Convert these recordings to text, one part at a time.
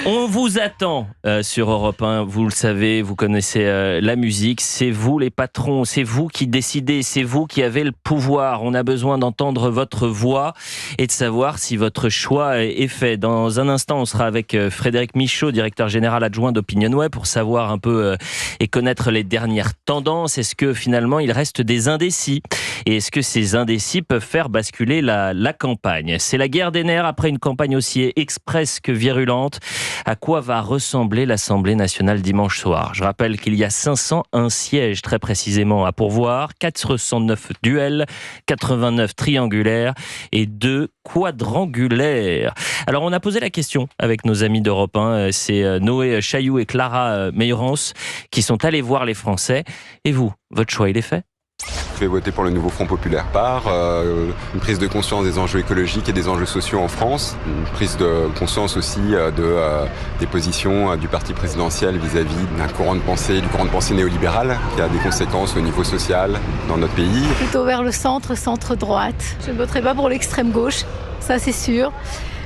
On vous attend sur Europe 1, vous le savez, vous connaissez la musique, c'est vous les patrons, c'est vous qui décidez, c'est vous qui avez le pouvoir. On a besoin d'entendre votre voix et de savoir si votre choix est fait. Dans un instant, on sera avec Frédéric Michaud, directeur général adjoint d'Opinionway, pour savoir un peu et connaître les dernières tendances. Est-ce que finalement il reste des indécis? Et est-ce que ces indécis peuvent faire basculer la campagne? C'est la guerre des nerfs après une campagne aussi express que virulente. À quoi va ressembler l'Assemblée nationale dimanche soir? Je rappelle qu'il y a 501 sièges très précisément à pourvoir, 409 duels, 89 triangulaires et 2 quadrangulaires. Alors on a posé la question avec nos amis d'Europe 1, c'est Noé Chailloux et Clara Meurance qui sont allés voir les Français. Et vous, votre choix il est fait? Je vais voter pour le nouveau Front Populaire par une prise de conscience des enjeux écologiques et des enjeux sociaux en France, une prise de conscience aussi des positions du parti présidentiel vis-à-vis d'un courant de pensée, du courant de pensée néolibéral qui a des conséquences au niveau social dans notre pays. Plutôt vers le centre-droite. Je ne voterai pas pour l'extrême gauche, ça c'est sûr.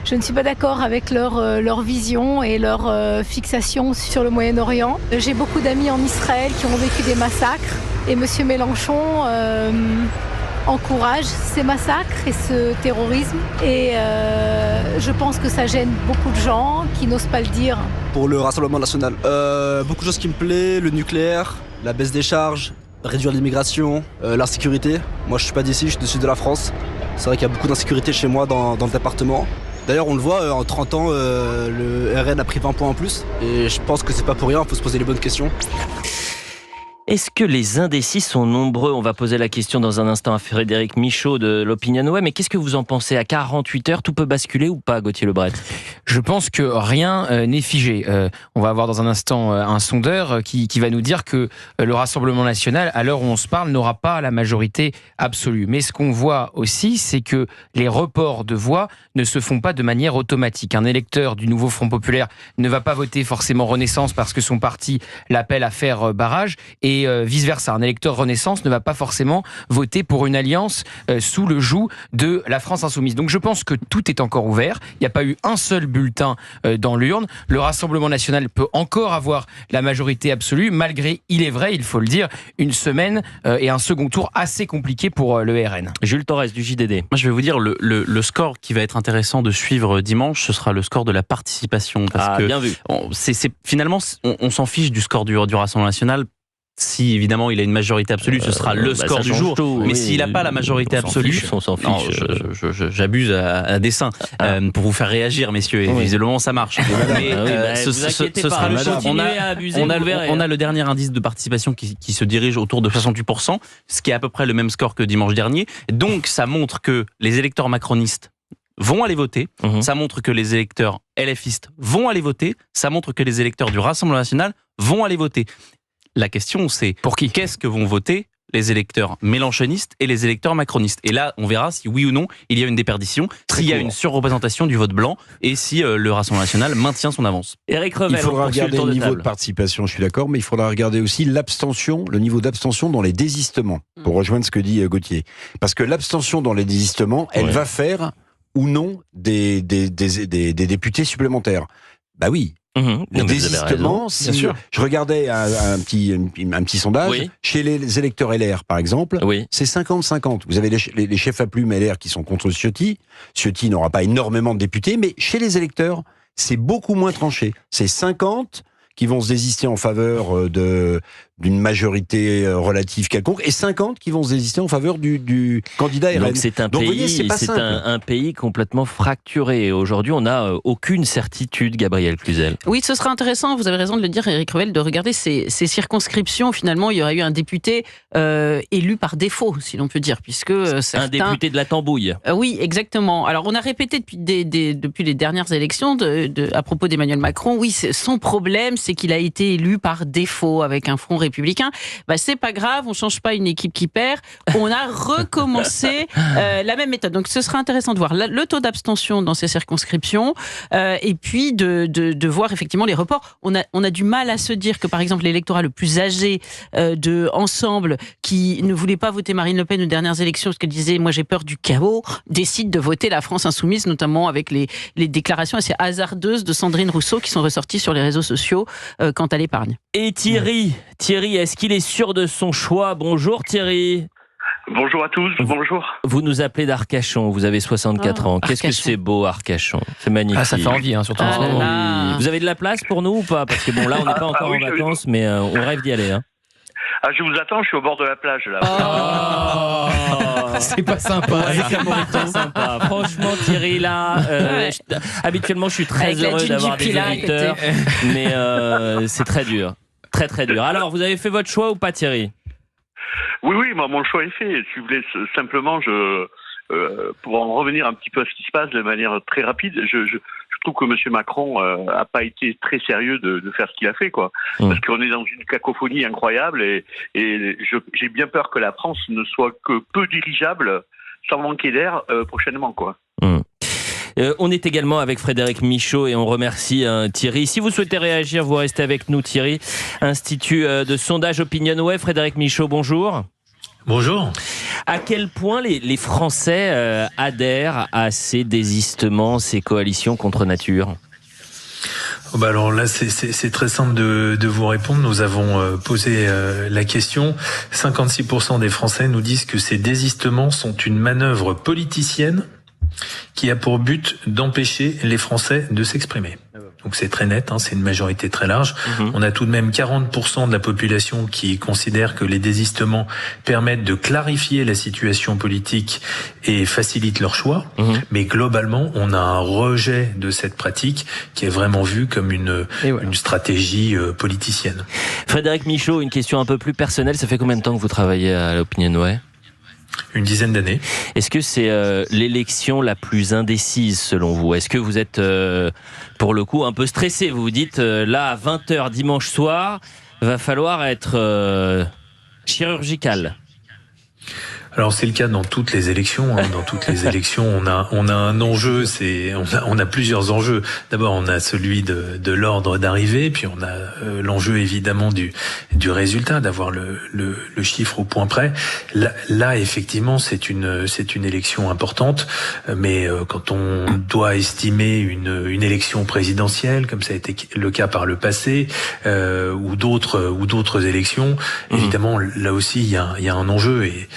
Je ne suis pas d'accord avec leur vision et leur fixation sur le Moyen-Orient. J'ai beaucoup d'amis en Israël qui ont vécu des massacres et M. Mélenchon encourage ces massacres et ce terrorisme. Et je pense que ça gêne beaucoup de gens qui n'osent pas le dire. Pour le Rassemblement national, beaucoup de choses qui me plaisent, le nucléaire, la baisse des charges, réduire l'immigration, l'insécurité. Moi je suis pas d'ici, je suis du sud de la France. C'est vrai qu'il y a beaucoup d'insécurité chez moi dans le département. D'ailleurs, on le voit, en 30 ans, le RN a pris 20 points en plus. Et je pense que c'est pas pour rien, il faut se poser les bonnes questions. Est-ce que les indécis sont nombreux? On va poser la question dans un instant à Frédéric Michaud de l'Opinionway. Mais qu'est-ce que vous en pensez? À 48 heures, tout peut basculer ou pas, Gauthier Lebret? Je pense que rien n'est figé. On va avoir dans un instant un sondeur qui va nous dire que le Rassemblement national, à l'heure où on se parle, n'aura pas la majorité absolue. Mais ce qu'on voit aussi, c'est que les reports de voix ne se font pas de manière automatique. Un électeur du nouveau Front Populaire ne va pas voter forcément Renaissance parce que son parti l'appelle à faire barrage, et vice-versa. Un électeur Renaissance ne va pas forcément voter pour une alliance sous le joug de la France Insoumise. Donc je pense que tout est encore ouvert. Il n'y a pas eu un seul bulletin dans l'urne. Le Rassemblement national peut encore avoir la majorité absolue, malgré, il est vrai, il faut le dire, une semaine et un second tour assez compliqué pour le RN. Jules Torres du JDD. Moi, je vais vous dire, le score qui va être intéressant de suivre dimanche, ce sera le score de la participation. Parce que bien vu. Finalement, on s'en fiche du score du Rassemblement national. Si évidemment il a une majorité absolue, ce sera le score du jour. Tout, mais oui, s'il n'a pas la majorité absolue, on s'en fiche. Non, j'abuse à dessein pour vous faire réagir, messieurs. Et visiblement ça marche. Mais ce sera le choix. On a le dernier indice de participation qui se dirige autour de 68%, ce qui est à peu près le même score que dimanche dernier. Donc ça montre que les électeurs macronistes vont aller voter. Ça montre que les électeurs LFistes vont aller voter. Ça montre que les électeurs du Rassemblement national vont aller voter. La question, c'est pour qui? Qu'est-ce que vont voter les électeurs mélenchonistes et les électeurs macronistes? Et là, on verra si oui ou non il y a une déperdition, s'il y a une surreprésentation du vote blanc et si le Rassemblement national maintient son avance. Éric Revel, il faudra regarder le niveau de participation, je suis d'accord, mais il faudra regarder aussi l'abstention, le niveau d'abstention dans les désistements, pour rejoindre ce que dit Gauthier. Parce que l'abstention dans les désistements, elle va faire ou non des députés supplémentaires. Bah oui. Le désistement, je regardais un petit sondage, chez les électeurs LR par exemple, c'est 50-50. Vous avez les chefs à plume LR qui sont contre Ciotti. Ciotti n'aura pas énormément de députés, mais chez les électeurs, c'est beaucoup moins tranché. C'est 50 qui vont se désister en faveur d'une majorité relative quelconque, et 50 qui vont se désister en faveur du candidat RN. Donc c'est un pays complètement fracturé. Aujourd'hui, on n'a aucune certitude, Gabrielle Cluzel. Oui, ce sera intéressant, vous avez raison de le dire, Éric Revel, de regarder ces circonscriptions. Finalement, il y aurait eu un député élu par défaut, si l'on peut dire, puisque certains... Un député de la tambouille. Oui, exactement. Alors, on a répété depuis les dernières élections, à propos d'Emmanuel Macron, oui, son problème, c'est qu'il a été élu par défaut, avec un front Républicains. C'est pas grave, on change pas une équipe qui perd. On a recommencé la même méthode. Donc ce sera intéressant de voir le taux d'abstention dans ces circonscriptions et puis de voir effectivement les reports. On a du mal à se dire que par exemple l'électorat le plus âgé de Ensemble, qui ne voulait pas voter Marine Le Pen aux dernières élections parce qu'elle disait moi j'ai peur du chaos, décide de voter la France insoumise, notamment avec les déclarations assez hasardeuses de Sandrine Rousseau qui sont ressorties sur les réseaux sociaux quant à l'épargne. Et Thierry, est-ce qu'il est sûr de son choix? Bonjour Thierry. Bonjour à tous, bonjour. Vous nous appelez d'Arcachon, vous avez 64 ans. Qu'est-ce que c'est beau Arcachon? C'est magnifique. Ça fait envie, surtout en ce moment. Oui. Vous avez de la place pour nous ou pas? Parce que là on n'est pas encore en vacances, mais on rêve d'y aller. Je vous attends, je suis au bord de la plage là. C'est pas sympa. C'est sympa. Franchement Thierry, là, habituellement je suis très heureux d'avoir des auditeurs, mais c'est très dur. Très très dur. Alors, vous avez fait votre choix ou pas Thierry? Oui, moi mon choix est fait. Si vous voulez, simplement, pour en revenir un petit peu à ce qui se passe de manière très rapide, je trouve que M. Macron a pas été très sérieux de faire ce qu'il a fait, quoi. Parce qu'on est dans une cacophonie incroyable et j'ai bien peur que la France ne soit que peu dirigeable sans manquer d'air prochainement, quoi. On est également avec Frédéric Michaud et on remercie Thierry. Si vous souhaitez réagir, vous restez avec nous Thierry. Institut de sondage OpinionWay. Frédéric Michaud, bonjour. Bonjour. À quel point les Français adhèrent à ces désistements, ces coalitions contre nature? Alors là, c'est très simple de vous répondre. Nous avons posé la question. 56% des Français nous disent que ces désistements sont une manœuvre politicienne qui a pour but d'empêcher les Français de s'exprimer. Donc c'est très net, c'est une majorité très large. On a tout de même 40% de la population qui considère que les désistements permettent de clarifier la situation politique et facilitent leur choix. Mais globalement, on a un rejet de cette pratique qui est vraiment vue comme une stratégie politicienne. Frédéric Michaud, une question un peu plus personnelle. Ça fait combien de temps que vous travaillez à l'OpinionWay? Une dizaine d'années. Est-ce que c'est l'élection la plus indécise selon vous? Est-ce que vous êtes pour le coup un peu stressé? Vous vous dites là à 20h dimanche soir, va falloir être chirurgical. Alors c'est le cas dans toutes les élections. Dans toutes les élections, on a un enjeu. On a plusieurs enjeux. D'abord, on a celui de l'ordre d'arrivée, puis on a l'enjeu évidemment du résultat, d'avoir le chiffre au point près. Là, effectivement, c'est une élection importante. Mais quand on doit estimer une élection présidentielle, comme ça a été le cas par le passé, ou d'autres élections, évidemment, là aussi il y a un enjeu et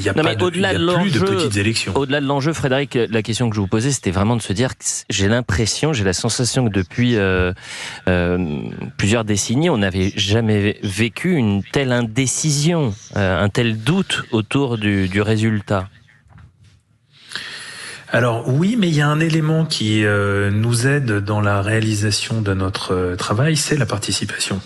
il y a plus de petites élections. Au-delà de l'enjeu, Frédéric, la question que je vous posais, c'était vraiment de se dire que j'ai la sensation que depuis plusieurs décennies, on n'avait jamais vécu une telle indécision, un tel doute autour du résultat. Alors oui, mais il y a un élément qui nous aide dans la réalisation de notre travail, c'est la participation.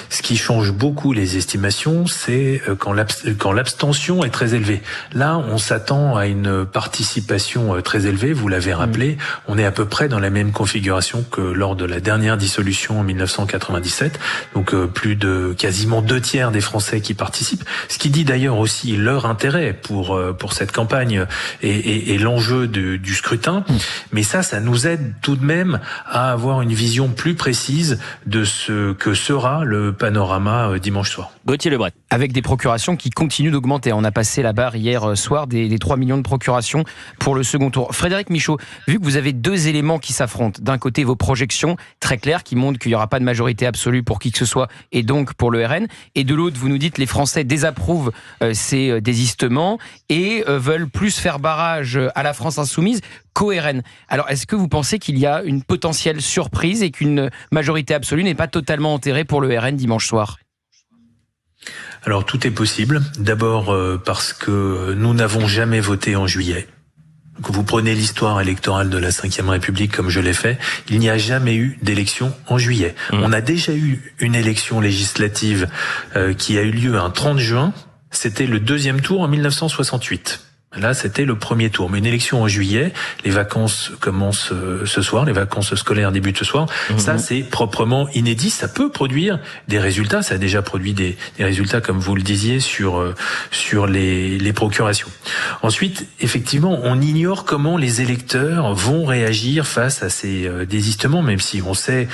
Ce qui change beaucoup les estimations, c'est quand l'abstention est très élevée. Là, on s'attend à une participation très élevée, vous l'avez rappelé, on est à peu près dans la même configuration que lors de la dernière dissolution en 1997, donc plus de quasiment 2/3 des Français qui participent, ce qui dit d'ailleurs aussi leur intérêt pour cette campagne et l'enjeu du scrutin, mais ça nous aide tout de même à avoir une vision plus précise de ce que sera le panorama dimanche soir. Gauthier Lebret. Avec des procurations qui continuent d'augmenter. On a passé la barre hier soir des 3 millions de procurations pour le second tour. Frédéric Michaud, vu que vous avez deux éléments qui s'affrontent, d'un côté vos projections très claires qui montrent qu'il n'y aura pas de majorité absolue pour qui que ce soit et donc pour le RN, et de l'autre vous nous dites que les Français désapprouvent ces désistements et veulent plus faire barrage à la France insoumise qu'au RN. Alors est-ce que vous pensez qu'il y a une potentielle surprise et qu'une majorité absolue n'est pas totalement enterrée pour le RN dimanche soir ? Alors tout est possible. D'abord parce que nous n'avons jamais voté en juillet. Que vous prenez l'histoire électorale de la Ve République comme je l'ai fait, il n'y a jamais eu d'élection en juillet. On a déjà eu une élection législative qui a eu lieu un 30 juin. C'était le deuxième tour en 1968. Là, c'était le premier tour. Mais une élection en juillet, les vacances commencent ce soir, les vacances scolaires débutent ce soir. Ça, c'est proprement inédit. Ça peut produire des résultats. Ça a déjà produit des résultats, comme vous le disiez, sur les procurations. Ensuite, effectivement, on ignore comment les électeurs vont réagir face à ces désistements, même si on sait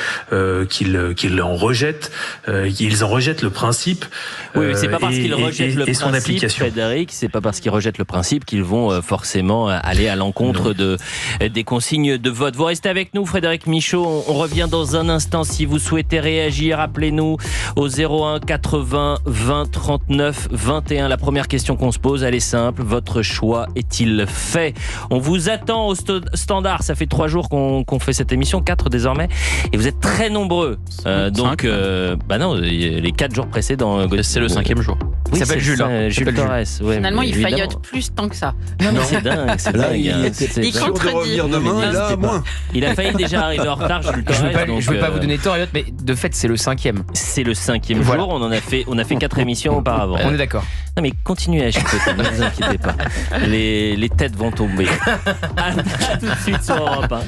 qu'ils en rejettent le principe. Oui, c'est pas parce qu'ils rejettent le principe, son application. Frédéric, c'est pas parce qu'ils rejettent le principe qu'ils vont forcément aller à l'encontre des consignes de vote. Vous restez avec nous, Frédéric Michaud. On revient dans un instant. Si vous souhaitez réagir, appelez-nous au 01 80 20 39 21. La première question qu'on se pose, elle est simple. Votre choix est-il fait? On vous attend au standard. Ça fait 3 jours qu'on fait cette émission, 4 désormais. Et vous êtes très nombreux. Donc, les 4 jours précédents. C'est le 5e jour. Oui, il s'appelle Jules. Jules Torres. Ouais, finalement, il évidemment. faillote plus tant que ça. Non, mais c'est dingue. C'est là, dingue. il était sûr de revenir demain, et là, moins. Il a failli déjà arriver en retard, Jules Torres. Je veux pas vous donner tort, Elliot, mais de fait, c'est le 5e. C'est le 5e jour. On a fait 4 émissions auparavant. On est d'accord. Non, mais continuez à chipoter, ne vous inquiétez pas. Les têtes vont tomber. À tout de suite sur Europe 1.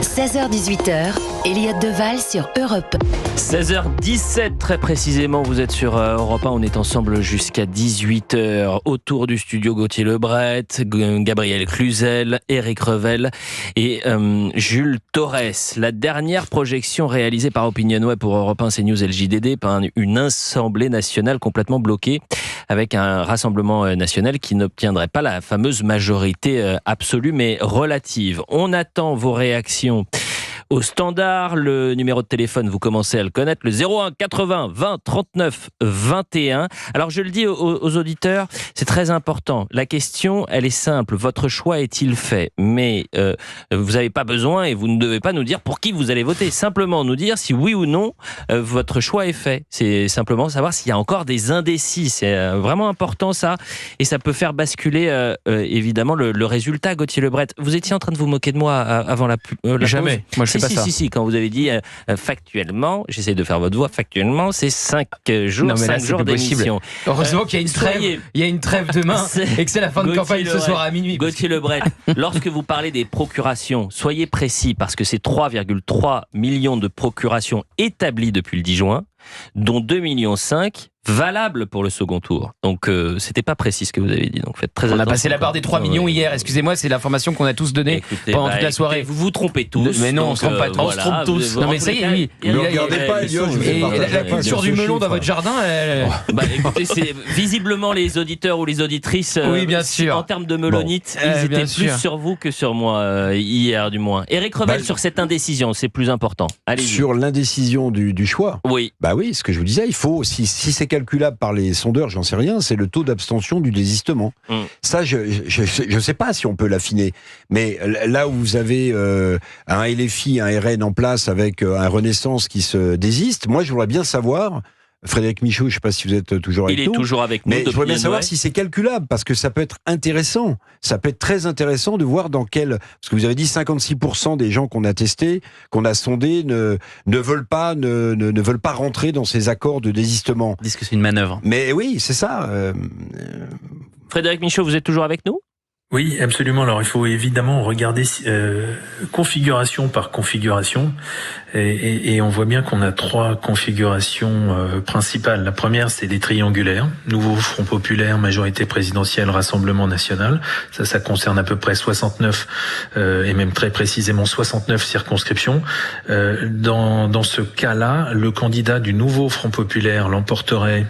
16h-18h, Elliot Deval sur Europe. 16h17 très précisément, vous êtes sur Europe 1, on est ensemble jusqu'à 18h autour du studio Gauthier Lebret, Gabriel Cluzel, Éric Revel et Jules Torres. La dernière projection réalisée par Opinionway pour Europe 1 CNews et le JDD par une assemblée nationale complètement bloquée avec un rassemblement national qui n'obtiendrait pas la fameuse majorité absolue mais relative. On attend vos réactions au standard. Le numéro de téléphone, vous commencez à le connaître, le 01 80 20 39 21. Alors je le dis aux auditeurs, c'est très important. La question, elle est simple. Votre choix est-il fait? Mais vous n'avez pas besoin et vous ne devez pas nous dire pour qui vous allez voter. Simplement nous dire si oui ou non votre choix est fait. C'est simplement savoir s'il y a encore des indécis. C'est vraiment important ça. Et ça peut faire basculer évidemment le résultat. Gauthier Lebret, vous étiez en train de vous moquer de moi avant la Jamais. Pause. Moi, je fais pas ça. Si, quand vous avez dit factuellement, j'essaie de faire votre voix, factuellement, c'est 5 jours, non, mais là, 5 jours d'émission. Heureusement qu'il y a une trêve, il y a une trêve demain et que c'est la fin de campagne ce soir à minuit. Gauthier Lebret, lorsque vous parlez des procurations, soyez précis parce que c'est 3,3 millions de procurations établies depuis le 10 juin, dont 2,5 millions valable pour le second tour. Donc c'était pas précis ce que vous avez dit. Donc faites très attention. On a passé la barre des 3 millions hier. Excusez-moi, c'est l'information qu'on a tous donnée pendant toute la soirée. Vous vous trompez tous. Mais non, on se trompe pas tous. On se trompe tous. Non mais ça y est, oui. Ne regardez pas, Elliot. La culture du melon dans votre jardin. Écoutez, c'est visiblement les auditeurs ou les auditrices. Oui, bien sûr. En termes de melonite, ils étaient plus sur vous que sur moi hier, du moins. Éric Revel, sur cette indécision, c'est plus important. Allez-y. Sur l'indécision du choix. Oui. Bah oui, ce que je vous disais, il faut, si c'est calculable par les sondeurs, j'en sais rien, c'est le taux d'abstention du désistement. Ça, je sais pas si on peut l'affiner, mais là où vous avez un LFI, un RN en place avec un Renaissance qui se désiste, moi je voudrais bien savoir, Frédéric Michaud, je ne sais pas si vous êtes toujours avec nous. Il est toujours avec nous. Mais je voudrais bien savoir si c'est calculable, parce que ça peut être intéressant. Ça peut être très intéressant de voir dans quel... Parce que vous avez dit 56% des gens qu'on a testés, qu'on a sondés, ne veulent pas rentrer dans ces accords de désistement. Ils disent que c'est une manœuvre. Mais oui, c'est ça. Frédéric Michaud, vous êtes toujours avec nous ? Oui, absolument. Alors, il faut évidemment regarder configuration par configuration. Et on voit bien qu'on a 3 configurations principales. La première, c'est des triangulaires. Nouveau Front Populaire, majorité présidentielle, Rassemblement National. Ça concerne à peu près 69, et même très précisément 69 circonscriptions. Dans ce cas-là, le candidat du Nouveau Front Populaire l'emporterait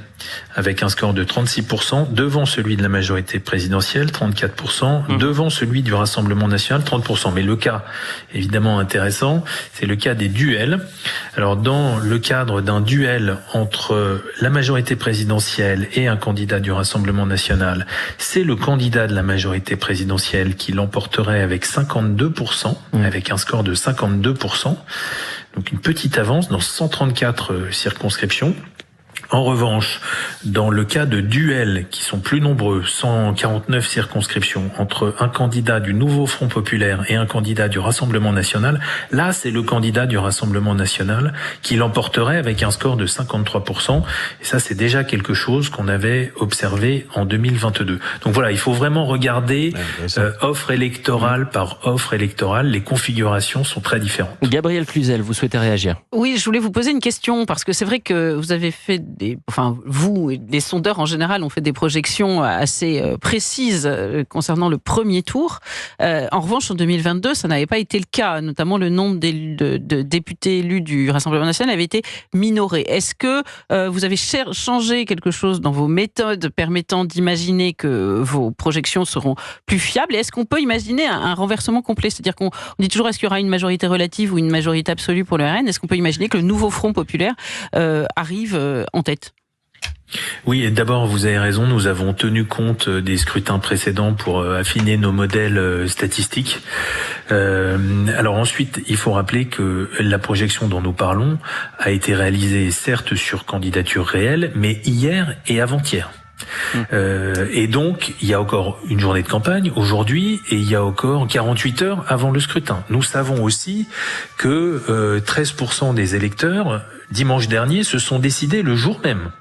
avec un score de 36%, devant celui de la majorité présidentielle, 34%, devant celui du Rassemblement National, 30%. Mais le cas, évidemment intéressant, c'est le cas des duels. Alors, dans le cadre d'un duel entre la majorité présidentielle et un candidat du Rassemblement National, c'est le candidat de la majorité présidentielle qui l'emporterait avec 52%, avec un score de 52%. Donc, une petite avance dans 134 circonscriptions. En revanche, dans le cas de duels qui sont plus nombreux, 149 circonscriptions, entre un candidat du nouveau Front populaire et un candidat du Rassemblement national, là c'est le candidat du Rassemblement national qui l'emporterait avec un score de 53%. Et ça c'est déjà quelque chose qu'on avait observé en 2022. Donc voilà, il faut vraiment regarder offre électorale par offre électorale. Les configurations sont très différentes. Gabrielle Cluzel, vous souhaitez réagir? Oui, je voulais vous poser une question parce que c'est vrai que vous avez fait vous et les sondeurs en général ont fait des projections assez précises concernant le premier tour. En revanche, en 2022, ça n'avait pas été le cas. Notamment, le nombre de députés élus du Rassemblement national avait été minoré. Est-ce que vous avez changé quelque chose dans vos méthodes permettant d'imaginer que vos projections seront plus fiables? Et est-ce qu'on peut imaginer un renversement complet? C'est-à-dire qu'on dit toujours, est-ce qu'il y aura une majorité relative ou une majorité absolue pour le RN? Est-ce qu'on peut imaginer que le nouveau Front populaire arrive en tête? Oui, et d'abord, vous avez raison, nous avons tenu compte des scrutins précédents pour affiner nos modèles statistiques. Alors ensuite, il faut rappeler que la projection dont nous parlons a été réalisée certes sur candidature réelle, mais hier et avant-hier. Et donc, il y a encore une journée de campagne aujourd'hui et il y a encore 48 heures avant le scrutin. Nous savons aussi que 13% des électeurs, dimanche dernier, se sont décidés le jour même.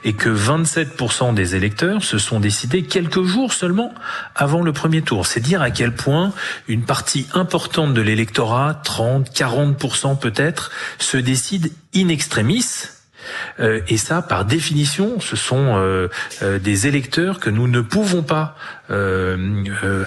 Et que 27% des électeurs se sont décidés quelques jours seulement avant le premier tour. C'est dire à quel point une partie importante de l'électorat, 30, 40% peut-être, se décide in extremis. Et ça, par définition, ce sont des électeurs que nous ne pouvons pas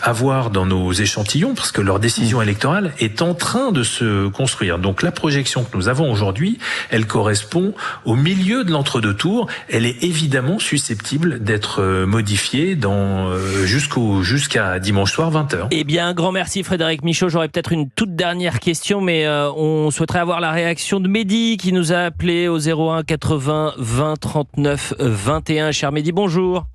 avoir dans nos échantillons parce que leur décision électorale est en train de se construire. Donc la projection que nous avons aujourd'hui, elle correspond au milieu de l'entre-deux tours. Elle est évidemment susceptible d'être modifiée jusqu'à dimanche soir 20h. Eh bien, un grand merci Frédéric Michaud. J'aurais peut-être une toute dernière question, mais on souhaiterait avoir la réaction de Mehdi qui nous a appelé au 01 80 20 39 21. Cher Mehdi, bonjour.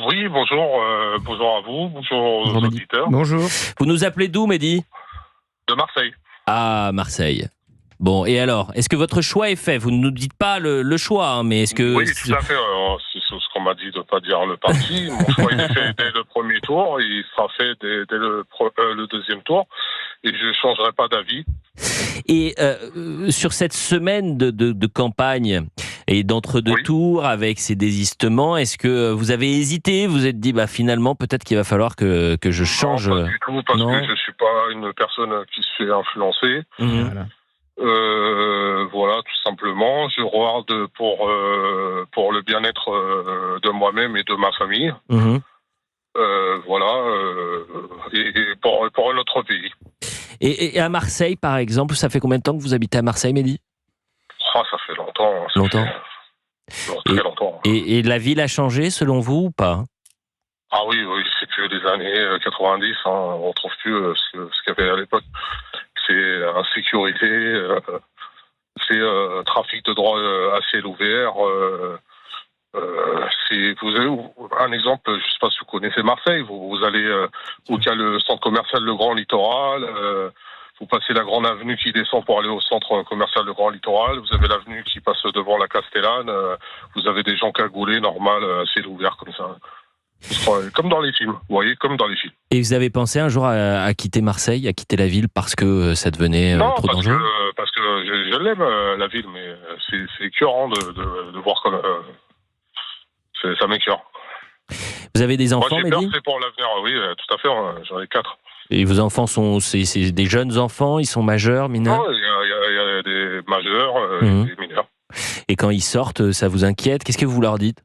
Oui, bonjour. Bonjour à vous, bonjour aux auditeurs. Bonjour. Vous nous appelez d'où, Mehdi? De Marseille. Ah, Marseille. Bon, et alors, est-ce que votre choix est fait? Vous ne nous dites pas le choix, hein, mais est-ce que... Oui, tout à fait. C'est ce qu'on m'a dit de ne pas dire le parti. Mon choix il est fait dès le premier tour. Il sera fait dès le deuxième tour. Et je ne changerai pas d'avis. Et sur cette semaine de campagne et d'entre-deux tours, avec ces désistements, est-ce que vous avez hésité? Vous vous êtes dit, finalement, peut-être qu'il va falloir que je change? Non, pas du tout, parce que je ne suis pas une personne qui se fait influencer. Voilà. Voilà, tout simplement. Je regarde pour le bien-être de moi-même et de ma famille. Voilà, et pour notre pays. Et à Marseille, par exemple, ça fait combien de temps que vous habitez à Marseille, Mehdi? Ça fait longtemps. Longtemps. Très longtemps. Et la ville a changé, selon vous, ou pas? Ah oui, c'est plus des années 90. On ne trouve plus ce qu'il y avait à l'époque. C'est insécurité, c'est trafic de drogue à ciel ouvert. Vous avez un exemple, je ne sais pas si vous connaissez Marseille, vous allez où il y a le centre commercial Le Grand Littoral, vous passez la grande avenue qui descend pour aller au centre commercial Le Grand Littoral, vous avez l'avenue qui passe devant la Castellane, vous avez des gens cagoulés, normal, à ciel ouvert comme ça. Comme dans les films, vous voyez, comme dans les films. Et vous avez pensé un jour à quitter Marseille, à quitter la ville parce que ça devenait trop dangereux? Non, parce que je l'aime, la ville, mais c'est écœurant de voir comme... ça m'écœure. Vous avez des enfants, Moi, j'ai peur, Mehdi? c'est pour l'avenir, oui, tout à fait, j'en ai 4. Et vos enfants c'est des jeunes enfants, ils sont majeurs, mineurs? Non, il y a des majeurs et des mineurs. Et quand ils sortent, ça vous inquiète? Qu'est-ce que vous leur dites?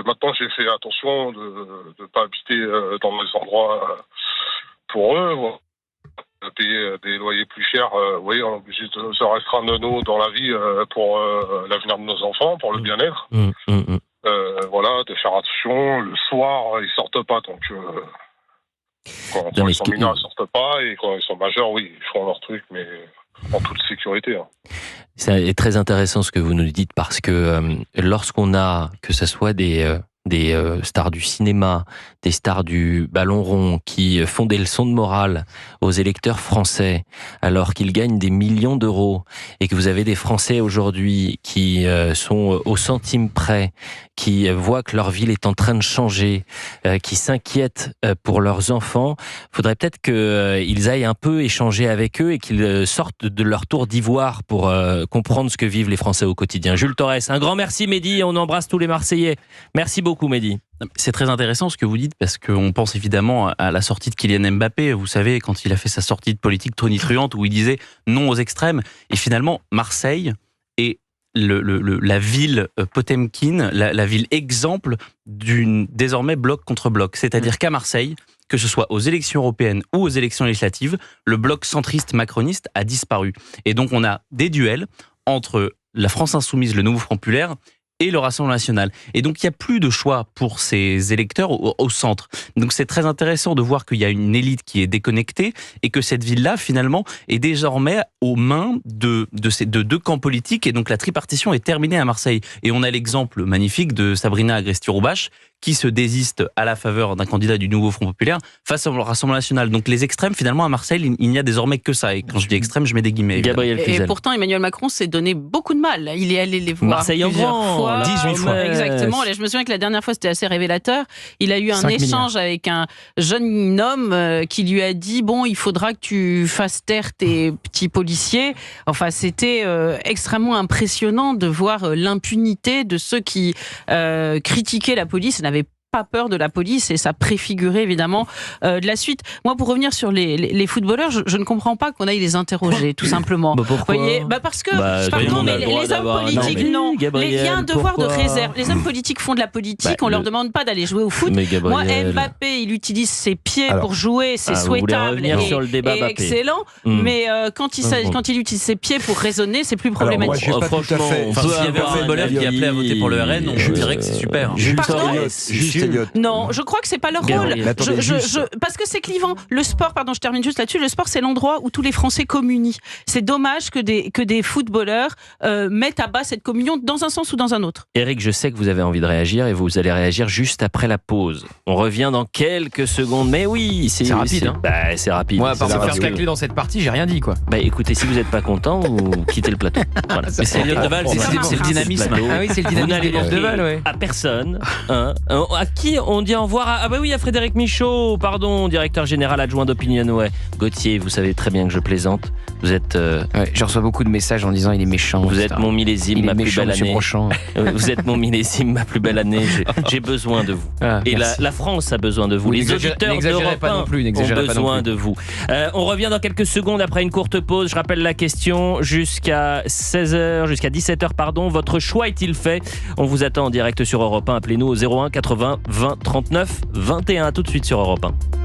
Maintenant, j'ai fait attention de ne pas habiter dans des endroits pour eux. Payer des loyers plus chers. Vous voyez, on est obligé de se restreindre dans la vie pour l'avenir de nos enfants, pour le bien-être. Voilà, de faire attention. Le soir, ils sortent pas. Donc, quand ils sont mineurs, ils sortent pas. Et quand ils sont majeurs, oui, ils font leur truc, mais en toute sécurité. C'est très intéressant ce que vous nous dites parce que lorsqu'on a, que ce soit des des stars du cinéma, des stars du ballon rond qui font des leçons de morale aux électeurs français alors qu'ils gagnent des millions d'euros et que vous avez des Français aujourd'hui qui sont au centime près, qui voient que leur ville est en train de changer, qui s'inquiètent pour leurs enfants, faudrait peut-être qu'ils aillent un peu échanger avec eux et qu'ils sortent de leur tour d'ivoire pour comprendre ce que vivent les Français au quotidien. Jules Torres, un grand merci Mehdi, on embrasse tous les Marseillais. Merci beaucoup Mehdi. C'est très intéressant ce que vous dites parce qu'on pense évidemment à la sortie de Kylian Mbappé. Vous savez, quand il a fait sa sortie de politique tonitruante où il disait non aux extrêmes. Et finalement, Marseille est la ville Potemkin, la ville exemple d'une désormais bloc contre bloc. C'est-à-dire qu'à Marseille, que ce soit aux élections européennes ou aux élections législatives, le bloc centriste macroniste a disparu. Et donc on a des duels entre la France insoumise, le Nouveau Front populaire, et le Rassemblement national. Et donc, il n'y a plus de choix pour ces électeurs au centre. Donc, c'est très intéressant de voir qu'il y a une élite qui est déconnectée et que cette ville-là, finalement, est désormais aux mains de deux camps politiques. Et donc, la tripartition est terminée à Marseille. Et on a l'exemple magnifique de Sabrina Agresti-Roubache qui se désiste à la faveur d'un candidat du Nouveau Front populaire face au Rassemblement national. Donc, les extrêmes, finalement, à Marseille, il n'y a désormais que ça. Et quand je dis extrême, je mets des guillemets. Et pourtant, Emmanuel Macron s'est donné beaucoup de mal. Il est allé les voir Marseille plusieurs fois. 18 fois. Exactement. Je me souviens que la dernière fois, c'était assez révélateur. Il a eu un échange avec un jeune homme qui lui a dit « Bon, il faudra que tu fasses taire tes petits policiers ». Enfin, c'était extrêmement impressionnant de voir l'impunité de ceux qui critiquaient la police et n'avaient pas peur de la police, et ça préfigurait évidemment de la suite. Moi, pour revenir sur les footballeurs, je ne comprends pas qu'on aille les interroger, tout simplement. Pourquoi ? Vous voyez, parce que pardon, mais les hommes politiques, il y a un devoir de réserve. Les hommes politiques font de la politique, on leur demande pas d'aller jouer au foot. Moi, Mbappé, il utilise ses pieds pour jouer, c'est souhaitable et excellent, mais quand il utilise ses pieds pour raisonner, c'est plus problématique. S'il y avait un footballeur qui appelait à voter pour le RN, on dirait que c'est super. Non, je crois que c'est pas leur rôle. Parce que c'est clivant. Le sport, je termine juste là-dessus. Le sport, c'est l'endroit où tous les Français communient. C'est dommage que des footballeurs mettent à bas cette communion dans un sens ou dans un autre. Eric, je sais que vous avez envie de réagir et vous allez réagir juste après la pause. On revient dans quelques secondes. Mais oui, c'est rapide. C'est rapide. Moi, à part me faire tacler dans cette partie, j'ai rien dit, quoi. Écoutez, si vous n'êtes pas content, vous quittez le plateau. Voilà. C'est Elliot Deval, c'est le dynamisme. Ah oui, c'est le dynamisme d'Elliot Deval, ouais. À personne. À qui on dit au revoir à Frédéric Michaud, directeur général adjoint d'Opinionway. Gauthier, vous savez très bien que je plaisante. Vous êtes... je reçois beaucoup de messages en disant il est méchant. Vous êtes mon millésime, ma plus belle année. Vous êtes mon millésime, ma plus belle année. J'ai besoin de vous. Et la France a besoin de vous. Les auditeurs d'Europe 1 ont besoin de vous. On revient dans quelques secondes après une courte pause. Je rappelle la question jusqu'à 16h, jusqu'à 17h, Votre choix est-il fait ? On vous attend en direct sur Europe 1. Appelez-nous au 01 80 20 39 21. Tout de suite sur Europe 1.